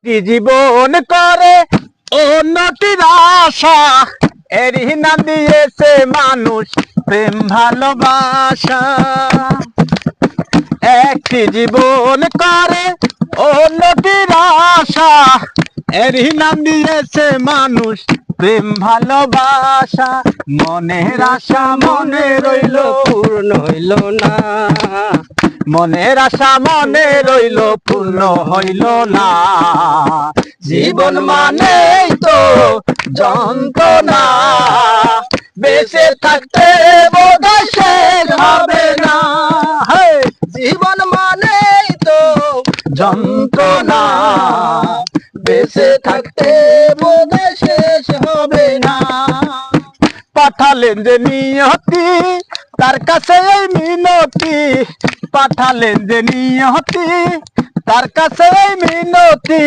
কি জীবন করে উন্নতির আশা, এরই নাম দিয়েছে মানুষ প্রেম ভালোবাসা। একটি জীবন করে উন্নতির আশা, এরই নাম দিয়েছে মানুষ প্রেম ভালোবাসা। মনের আশা মনে রইল পূর্ণ হইল না, মনের আশা মনে রইল পূর্ণ হইল না। জীবন মানেই তো যন্ত্রণা, বেঁচে থাকতে বোধহয় শেষ হবে না। জীবন মানেই তো যন্ত্রণা, বেঁচে থাকতে বোধহয় শেষ হবে না। পাঠালেন যে নিয়তি তার কাছে এই মিনতি, পাঠালেন যে নিয়তি তার কাছে এই মিনতি।